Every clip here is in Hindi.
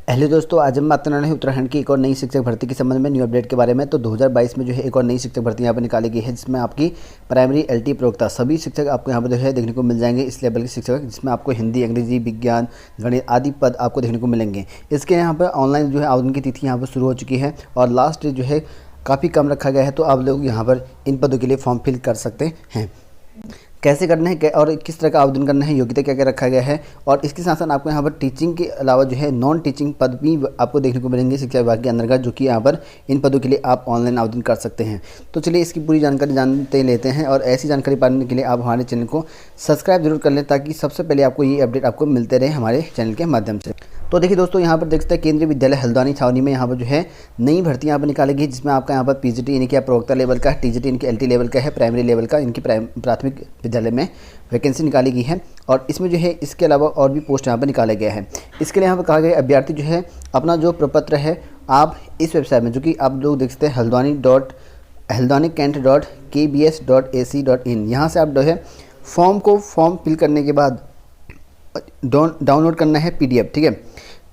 हेलो दोस्तों, आज हम बात करना है उत्तराखंड की एक और नई शिक्षक भर्ती के संबंध में न्यू अपडेट के बारे में। तो 2022 में जो है एक और नई शिक्षक भर्ती यहाँ पर निकाली गई है, जिसमें आपकी प्राइमरी एलटी प्रवक्ता सभी शिक्षक आपको यहाँ पर जो है देखने को मिल जाएंगे इस लेवल के शिक्षक, जिसमें आपको हिंदी, अंग्रेजी, विज्ञान, गणित आदि पद आपको देखने को मिलेंगे। इसके यहाँ पर ऑनलाइन जो है आवेदन की तिथि यहाँ पर शुरू हो चुकी है और लास्ट डेट जो है काफ़ी कम रखा गया है, तो आप लोग यहाँ पर इन पदों के लिए फॉर्म फिल कर सकते हैं। कैसे करना है और किस तरह का आवेदन करना है, योग्यता क्या क्या रखा गया है, और इसके साथ साथ आपको यहाँ पर टीचिंग के अलावा जो है नॉन टीचिंग पद भी आपको देखने को मिलेंगे शिक्षा विभाग के अंतर्गत, जो कि यहाँ पर इन पदों के लिए आप ऑनलाइन आवेदन कर सकते हैं। तो चलिए इसकी पूरी जानकारी जानते लेते हैं, और ऐसी जानकारी पाने के लिए आप हमारे चैनल को सब्सक्राइब जरूर कर लें, ताकि सबसे पहले आपको ये अपडेट आपको मिलते रहे हमारे चैनल के माध्यम से। तो देखिए दोस्तों, यहाँ पर देख सकते हैं केंद्रीय विद्यालय हल्द्वानी छावनी में यहाँ पर जो है नई भर्ती यहाँ पर निकाली गई, जिसमें आपका यहाँ पर पीजीटी यानी कि प्रवक्ता लेवल का, टीजीटी इनकी एलटी लेवल का है, प्राइमरी लेवल का इनकी प्राथमिक विद्यालय में वैकेंसी निकाली गई है। और इसमें जो है इसके अलावा और भी पोस्ट यहाँ पर निकाला गया है। इसके लिए यहाँ पर कहा गया अभ्यर्थी जो है अपना जो प्रपत्र है आप इस वेबसाइट में, जो कि आप लोग देख सकते हैं haldwani.kent.kbs.ac.in, यहाँ से आप जो है फॉर्म फिल करने के बाद डाउनलोड करना है पीडीएफ। ठीक है,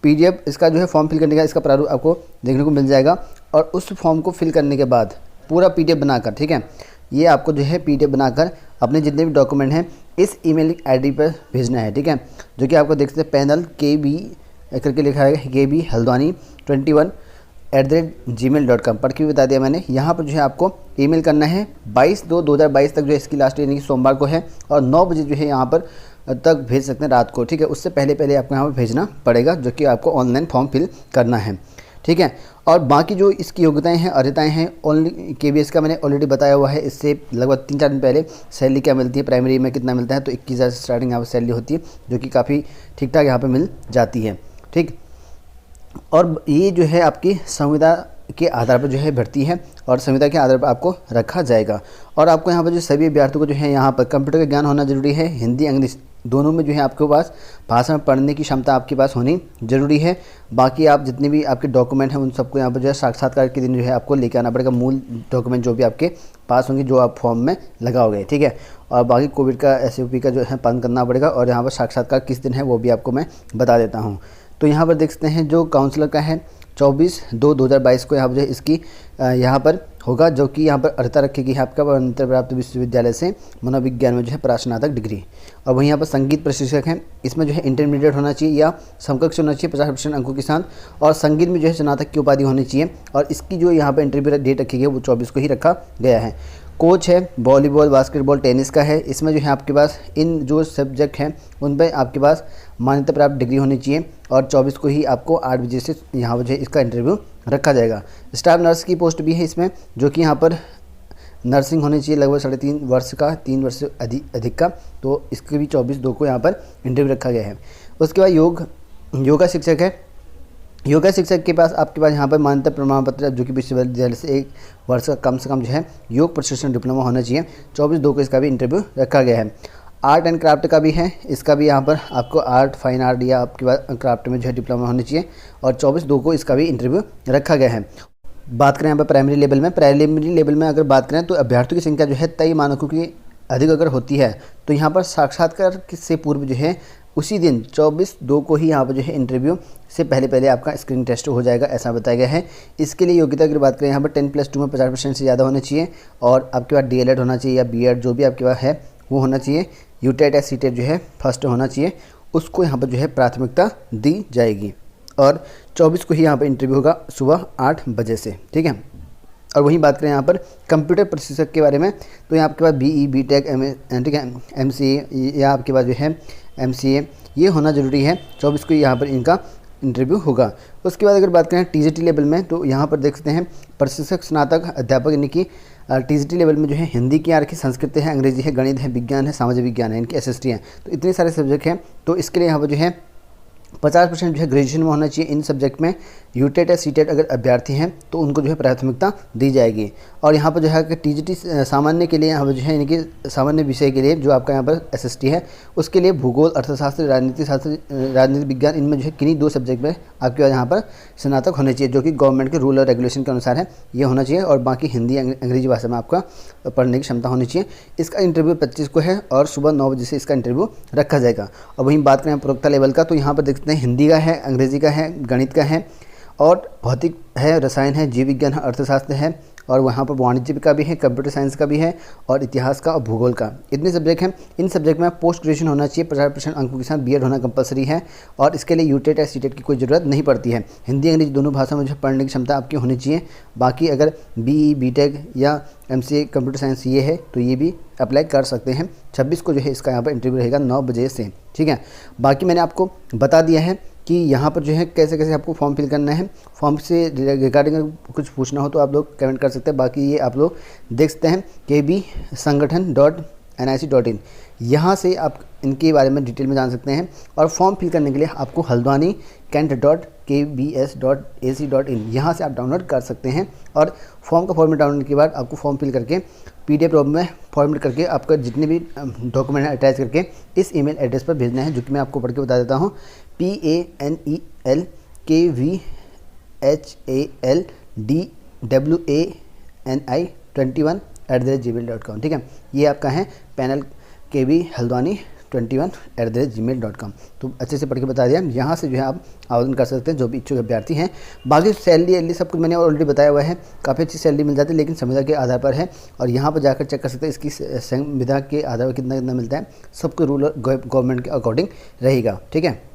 पीडीएफ इसका जो है फॉर्म फिल करने का इसका प्रारूप आपको देखने को मिल जाएगा, और उस फॉर्म को फिल करने के बाद पूरा पीडीएफ बनाकर, ठीक है, ये आपको जो है पीडीएफ बनाकर अपने जितने भी डॉक्यूमेंट हैं इस ईमेल आईडी पर भेजना है। ठीक है, जो कि आपको देख सकते हैं पैनल KB करके लिखा है, KB haldwani21@gmail.com पर क्यों बता दिया मैंने। यहाँ पर जो है आपको ईमेल करना है 22/2/2022 तक, जो है इसकी लास्ट यानी कि सोमवार को है, और 9 बजे जो है यहाँ पर तक भेज सकते हैं रात को। ठीक है, उससे पहले आपको यहाँ पर भेजना पड़ेगा, जो कि आपको ऑनलाइन फॉर्म फिल करना है। ठीक है, और बाकी जो इसकी योग्यताएं हैं, अर्हताएं हैं, ओनली KBS का मैंने ऑलरेडी बताया हुआ है। इससे लगभग 3-4 दिन पहले सैलरी क्या मिलती है, प्राइमरी में कितना मिलता है, तो 21,000 से स्टार्टिंग यहाँ पर सैलरी होती है, जो कि काफ़ी ठीक ठाक यहाँ पर मिल जाती है। ठीक, और ये जो है आपकी संविदा के आधार पर जो है भर्ती है, और संविदा के आधार पर आपको रखा जाएगा। और आपको यहाँ पर जो सभी अभ्यर्थियों को जो है यहाँ पर कंप्यूटर का ज्ञान होना जरूरी है, हिंदी इंग्लिश दोनों में जो है आपके पास भाषा में पढ़ने की क्षमता आपके पास होनी जरूरी है। बाकी आप जितने भी आपके डॉक्यूमेंट हैं उन सबको यहाँ पर जो है साक्षात्कार के दिन जो है आपको लेके आना पड़ेगा, मूल डॉक्यूमेंट जो भी आपके पास होंगे, जो आप फॉर्म में लगाओगे। ठीक है, और बाकी कोविड का SOP का जो है पालन करना पड़ेगा, और यहाँ पर साक्षात्कार किस दिन है वो भी आपको मैं बता देता हूँ। तो यहाँ पर देख सकते हैं जो काउंसलर का है 24/2/2022 को यहाँ पर जो है इसकी यहाँ पर होगा, जो कि यहाँ पर अर्हता रखेगी है आपका अंतर प्राप्त विश्वविद्यालय से मनोविज्ञान में जो है प्रास्नातक डिग्री। और वहीं यहाँ पर संगीत प्रशिक्षक हैं, इसमें जो है इंटरमीडिएट होना चाहिए या समकक्ष होना चाहिए 50% अंकों के साथ, और संगीत में जो है स्नातक की उपाधि होनी चाहिए। और इसकी जो यहाँ पर इंटरव्यू डेट रखी गई है वो 24 को ही रखा गया है। कोच है वॉलीबॉल, बास्केटबॉल, टेनिस का है, इसमें जो है आपके पास इन जो सब्जेक्ट हैं उन पर आपके पास मान्यता प्राप्त डिग्री होनी चाहिए, और 24 को ही आपको 8 बजे से यहाँ पर जो है इसका इंटरव्यू रखा जाएगा। स्टाफ नर्स की पोस्ट भी है इसमें, जो कि यहाँ पर नर्सिंग होनी चाहिए लगभग 3.5 वर्ष का, 3 वर्ष से अधिक का, तो इसके भी 24/2 को यहाँ पर इंटरव्यू रखा गया है। उसके बाद योगा शिक्षक है, योगा शिक्षक के पास आपके पास यहाँ पर मान्यता प्रमाण पत्र, जो कि विश्वविद्यालय से 1 वर्ष का कम से कम जो है योग प्रशिक्षण डिप्लोमा होना चाहिए। 24/2 को इसका भी इंटरव्यू रखा गया है। आर्ट एंड क्राफ्ट का भी है, इसका भी यहाँ पर आपको आर्ट, फाइन आर्ट या आपके पास क्राफ्ट में जो है डिप्लोमा होनी चाहिए, और 24/2 को इसका भी इंटरव्यू रखा गया है। बात करें यहाँ पर प्राइमरी लेवल में अगर बात करें तो अभ्यर्थियों की संख्या जो है तय मानकों की अधिक अगर होती है, तो यहाँ पर साक्षात्कार से पूर्व जो है उसी दिन 24/2 को ही यहाँ पर जो है इंटरव्यू से पहले आपका स्क्रीनिंग टेस्ट हो जाएगा, ऐसा बताया गया है। इसके लिए योग्यता की बात करें यहाँ पर 10+2 में 50% से ज़्यादा होना चाहिए, और आपके पास DLED होना चाहिए या BEd जो भी आपके पास है वो होना चाहिए। UTET या CTET जो है फर्स्ट होना चाहिए, उसको यहाँ पर जो है प्राथमिकता दी जाएगी, और 24 को ही यहाँ पर इंटरव्यू होगा सुबह 8 बजे से। ठीक है, और वहीं बात करें यहाँ पर कंप्यूटर प्रशिक्षक के बारे में, तो यहाँ आपके पास BE, BTech, ठीक है, MCA या आपके पास जो है MCA ये होना ज़रूरी है। 24 को यहाँ पर इनका इंटरव्यू होगा। उसके बाद अगर बात करें TGT लेवल में, तो यहाँ पर देख सकते हैं प्रशिक्षक स्नातक अध्यापक, यानी कि TGT लेवल में जो है हिंदी की आरखी, संस्कृत है, अंग्रेजी है, गणित है, विज्ञान है, सामाजिक विज्ञान है, इनकी SST है। तो इतने सारे सब्जेक्ट हैं, तो इसके लिए यहाँ पर जो है 50% जो है ग्रेजुएशन में होना चाहिए इन सब्जेक्ट में। UTET या CTET अगर अभ्यर्थी हैं तो उनको जो है प्राथमिकता दी जाएगी। और यहाँ पर जो है कि TGT सामान्य के लिए यहाँ पर जो है इनके सामान्य विषय के लिए जो आपका यहाँ पर SST है, उसके लिए भूगोल, अर्थशास्त्र, राजनीति विज्ञान, इनमें जो है किन्हीं 2 सब्जेक्ट में आपके पास यहाँ पर स्नातक होने चाहिए, जो कि गवर्नमेंट के रूल और रेगुलेशन के अनुसार है, ये होना चाहिए। और बाकी हिंदी, अंग्रेजी भाषा में आपका पढ़ने की क्षमता होनी चाहिए। इसका इंटरव्यू 25 को है, और सुबह 9 बजे से इसका इंटरव्यू रखा जाएगा। और वहीं बात करें प्रवक्ता लेवल का, तो यहाँ पर देखते सकते हैं, हिंदी का है, अंग्रेजी का है, गणित का है और भौतिक है, रसायन है, जीव विज्ञान है, अर्थशास्त्र है और वहाँ पर वाणिज्य का भी है, कंप्यूटर साइंस का भी है और इतिहास का और भूगोल का। इतने सब्जेक्ट हैं। इन सब्जेक्ट में पोस्ट ग्रेजुएशन होना चाहिए, 50% अंकों के साथ बीएड होना कंपलसरी है और इसके लिए यूटेट या सीटेट की कोई ज़रूरत नहीं पड़ती है। हिंदी अंग्रेजी दोनों भाषा में जो पढ़ने की क्षमता आपकी होनी चाहिए। बाकी अगर बीई, बीटेक या एमसीए कंप्यूटर साइंस ये है तो ये भी अप्लाई कर सकते हैं। 26 को जो है इसका यहाँ पर इंटरव्यू रहेगा 9 बजे से, ठीक है। बाकी मैंने आपको बता दिया है कि यहाँ पर जो है कैसे कैसे आपको फॉर्म फिल करना है। फॉर्म से रिगार्डिंग कुछ पूछना हो तो आप लोग कमेंट कर सकते हैं। बाकी ये आप लोग देख सकते हैं kbsangathan.nic.in, यहाँ से आप इनके बारे में डिटेल में जान सकते हैं। और फॉर्म फिल करने के लिए आपको हल्द्वानी kent.kbs.ac.in यहाँ से आप डाउनलोड कर सकते हैं। और फॉर्म का फॉर्मेट डाउनलोड के बाद आपको फॉर्म फिल करके PDF रूप में फॉर्मेट करके आपका जितने भी डॉक्यूमेंट हैं अटैच करके इस ईमेल एड्रेस पर भेजना है, जो कि मैं आपको पढ़ के बता देता हूँ। panelkvhaldwani21@gmail.com, ठीक है। ये आपका है पैनल kbhaldwani21@gmail.com। तो अच्छे से पढ़ के बता दिया। यहाँ से जो है आप आवेदन कर सकते हैं जो भी इच्छुक अभ्यर्थी हैं। बाकी सैलरी सब कुछ मैंने ऑलरेडी बताया हुआ है। काफ़ी अच्छी सैलरी मिल जाती है, लेकिन संविदा के आधार पर है और यहाँ पर जाकर चेक कर सकते हैं इसकी संविदा के आधार पर कितना कितना मिलता है। सबको रूल गवर्नमेंट के अकॉर्डिंग रहेगा, ठीक है।